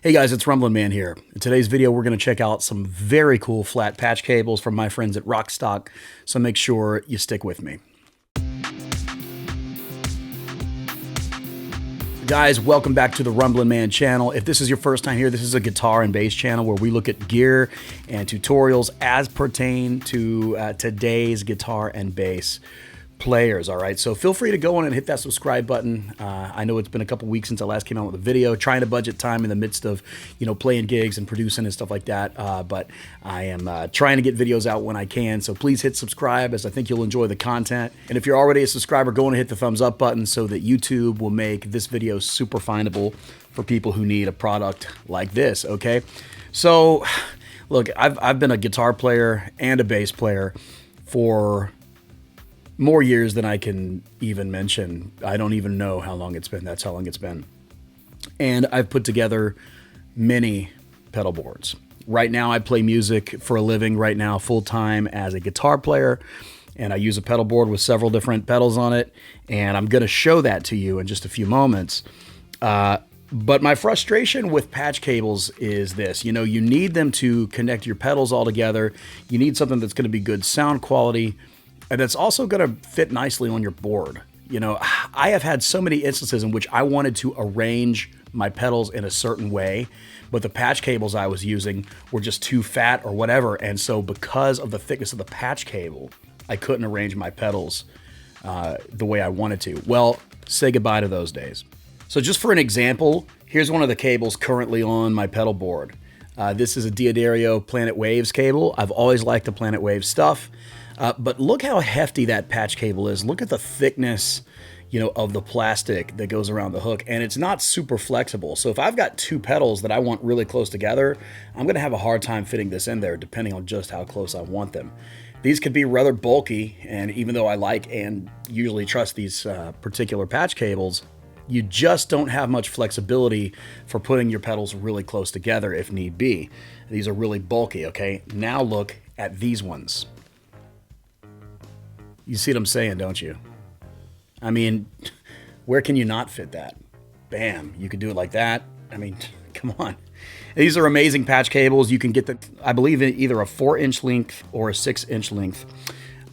Hey guys, it's Rumbling Man here. In today's video, we're going to check out some very cool flat patch cables from my friends at Rockstock, so make sure you stick with me. Guys, welcome back to the Rumbling Man channel. If this is your first time here, this is a guitar and bass channel where we look at gear and tutorials as pertain to today's guitar and bass players. All right, so feel free to go on and hit that subscribe button. I know it's been a couple weeks since I last came out with a video, trying to budget time in the midst of, playing gigs and producing and stuff like that. But I am trying to get videos out when I can. So please hit subscribe, as I think you'll enjoy the content. And if you're already a subscriber, go on and hit the thumbs up button so that YouTube will make this video super findable for people who need a product like this. Okay, so look, I've been a guitar player and a bass player for more years than I can even mention. I don't even know how long it's been. That's how long it's been. And I've put together many pedal boards. Right now I play music for a living right now full-time as a guitar player, and I use a pedal board with several different pedals on it, and I'm going to show that to you in just a few moments. But my frustration with patch cables is this. You need them to connect your pedals all together. You need something that's going to be good sound quality, and it's also going to fit nicely on your board. I have had so many instances in which I wanted to arrange my pedals in a certain way, but the patch cables I was using were just too fat or whatever. And so because of the thickness of the patch cable, I couldn't arrange my pedals the way I wanted to. Well, say goodbye to those days. So just for an example, here's one of the cables currently on my pedal board. This is a DIDN Planet Waves cable. I've always liked the Planet Waves stuff. But look how hefty that patch cable is. Look at the thickness, of the plastic that goes around the hook, and it's not super flexible. So if I've got two pedals that I want really close together, I'm going to have a hard time fitting this in there depending on just how close I want them. These could be rather bulky, and even though I like and usually trust these particular patch cables, you just don't have much flexibility for putting your pedals really close together if need be. These are really bulky, okay? Now look at these ones. You see what I'm saying, don't you? I mean, where can you not fit that? Bam, you could do it like that. I mean, come on. These are amazing patch cables. You can get I believe, either a 4-inch length or a 6-inch length.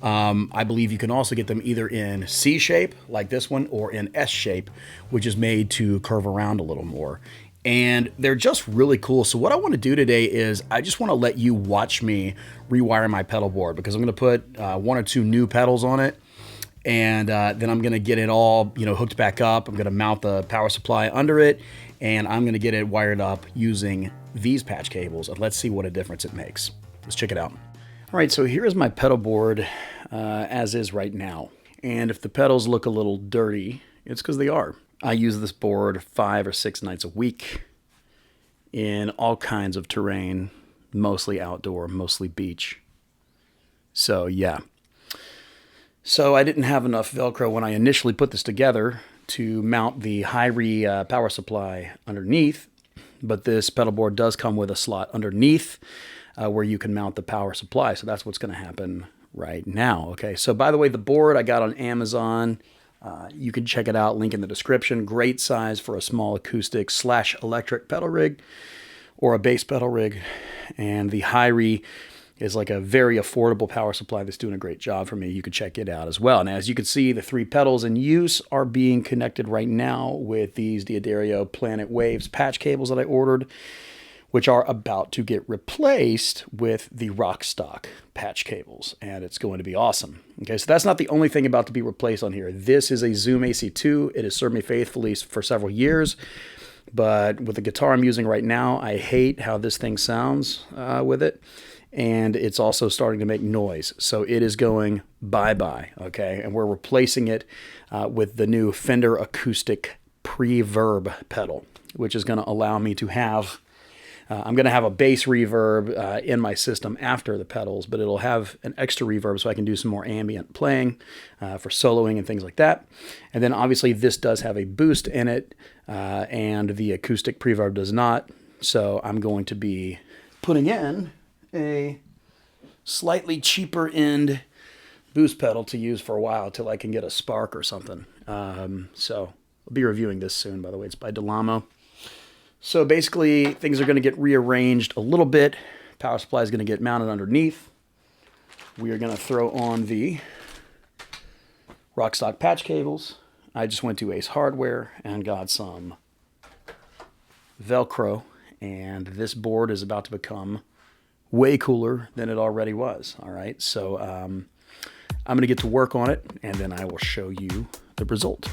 I believe you can also get them either in C shape, like this one, or in S shape, which is made to curve around a little more. And they're just really cool. So what I want to do today is I just want to let you watch me rewire my pedal board, because I'm going to put one or two new pedals on it. And then I'm going to get it all, hooked back up. I'm going to mount the power supply under it, and I'm going to get it wired up using these patch cables. And let's see what a difference it makes. Let's check it out. All right, so here is my pedal board as is right now. And if the pedals look a little dirty, it's because they are. I use this board 5 or 6 nights a week in all kinds of terrain, mostly outdoor, mostly beach. So yeah. So I didn't have enough Velcro when I initially put this together to mount the high-re power supply underneath, but this pedal board does come with a slot underneath where you can mount the power supply. So that's what's going to happen right now. Okay, so by the way, the board I got on Amazon. You can check it out, link in the description. Great size for a small acoustic / electric pedal rig or a bass pedal rig. And the high-re is like a very affordable power supply that's doing a great job for me. You can check it out as well. And as you can see, the 3 pedals in use are being connected right now with these DIDN Planet Waves patch cables that I ordered, which are about to get replaced with the Rockstock patch cables, and it's going to be awesome. Okay, so that's not the only thing about to be replaced on here. This is a Zoom AC2. It has served me faithfully for several years, but with the guitar I'm using right now, I hate how this thing sounds with it, and it's also starting to make noise. So it is going bye-bye, okay? And we're replacing it with the new Fender Acoustic pre-verb pedal, which is going to allow me to have I'm going to have a bass reverb in my system after the pedals, but it'll have an extra reverb so I can do some more ambient playing for soloing and things like that. And then obviously this does have a boost in it, and the acoustic pre-verb does not. So I'm going to be putting in a slightly cheaper end boost pedal to use for a while till I can get a spark or something. So I'll be reviewing this soon, by the way. It's by Delamo. So basically, things are going to get rearranged a little bit. Power supply is going to get mounted underneath. We are going to throw on the Rockstock patch cables. I just went to Ace Hardware and got some Velcro, and this board is about to become way cooler than it already was. All right, so I'm going to get to work on it, and then I will show you the result.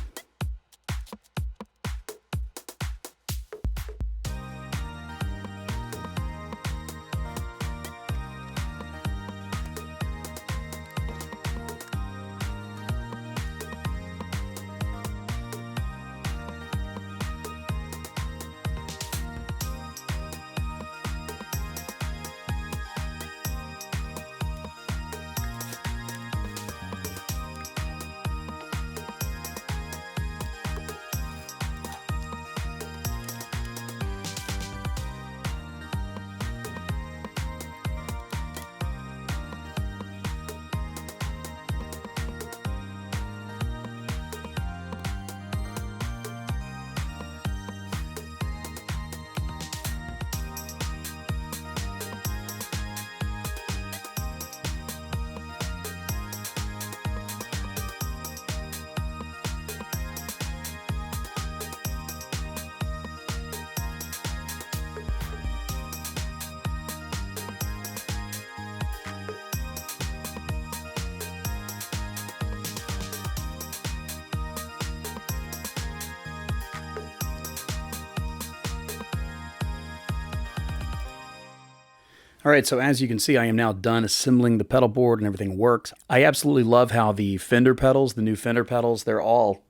All right, so as you can see, I am now done assembling the pedal board and everything works. I absolutely love how the Fender pedals, the new Fender pedals, they all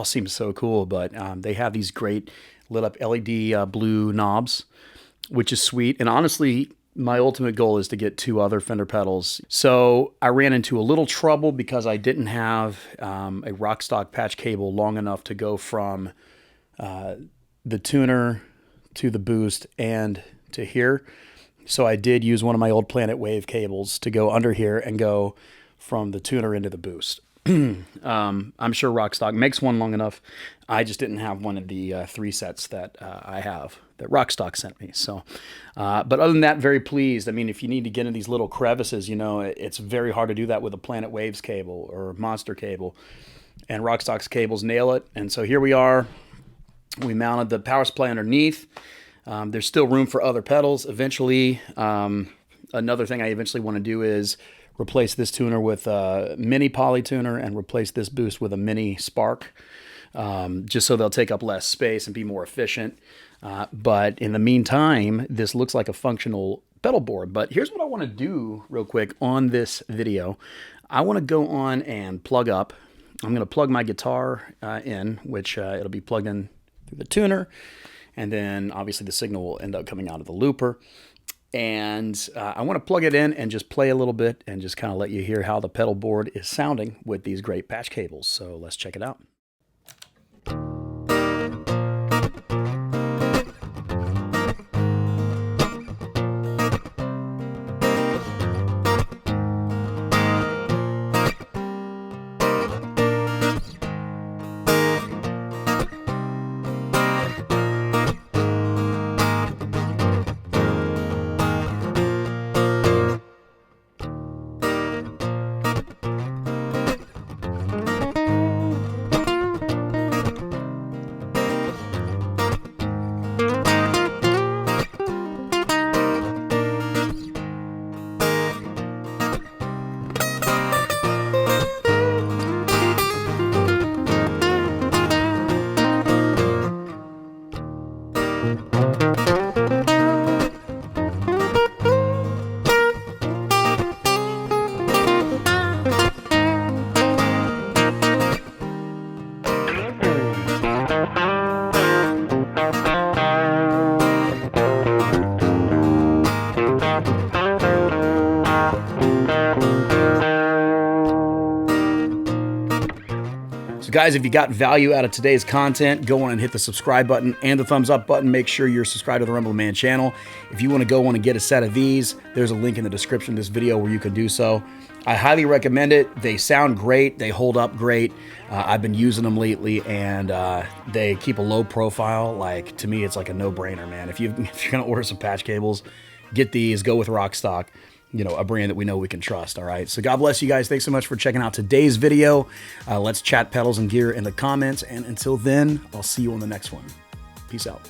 seem so cool, but they have these great lit up LED blue knobs, which is sweet. And honestly, my ultimate goal is to get 2 other Fender pedals. So I ran into a little trouble because I didn't have a Rockstock patch cable long enough to go from the tuner to the boost and to here. So I did use one of my old Planet Wave cables to go under here and go from the tuner into the boost. I'm sure Rockstock makes one long enough. I just didn't have one of the 3 sets that I have that Rockstock sent me. So, but other than that, very pleased. I mean, if you need to get in these little crevices, you know, it's very hard to do that with a Planet Waves cable or Monster cable. And Rockstock's cables nail it. And so here we are. We mounted the power supply underneath. There's still room for other pedals. Eventually, another thing I eventually want to do is replace this tuner with a mini poly tuner and replace this boost with a mini spark, just so they'll take up less space and be more efficient. But in the meantime, this looks like a functional pedal board. But here's what I want to do real quick on this video. I want to go on and plug up. I'm going to plug my guitar in, which it'll be plugged in through the tuner. And then obviously the signal will end up coming out of the looper. And I want to plug it in and just play a little bit and just kind of let you hear how the pedal board is sounding with these great patch cables. So let's check it out. So guys, if you got value out of today's content, go on and hit the subscribe button and the thumbs up button. Make sure you're subscribed to the Rumble Man channel. If you want to go on and get a set of these, there's a link in the description of this video where you can do so. I highly recommend it. They sound great. They hold up great. I've been using them lately, and they keep a low profile. Like, to me, it's like a no-brainer, man. If you're going to order some patch cables, get these. Go with Rockstock, you know, a brand that we know we can trust, all right? So God bless you guys. Thanks so much for checking out today's video. Let's chat pedals and gear in the comments, and until then, I'll see you on the next one. Peace out.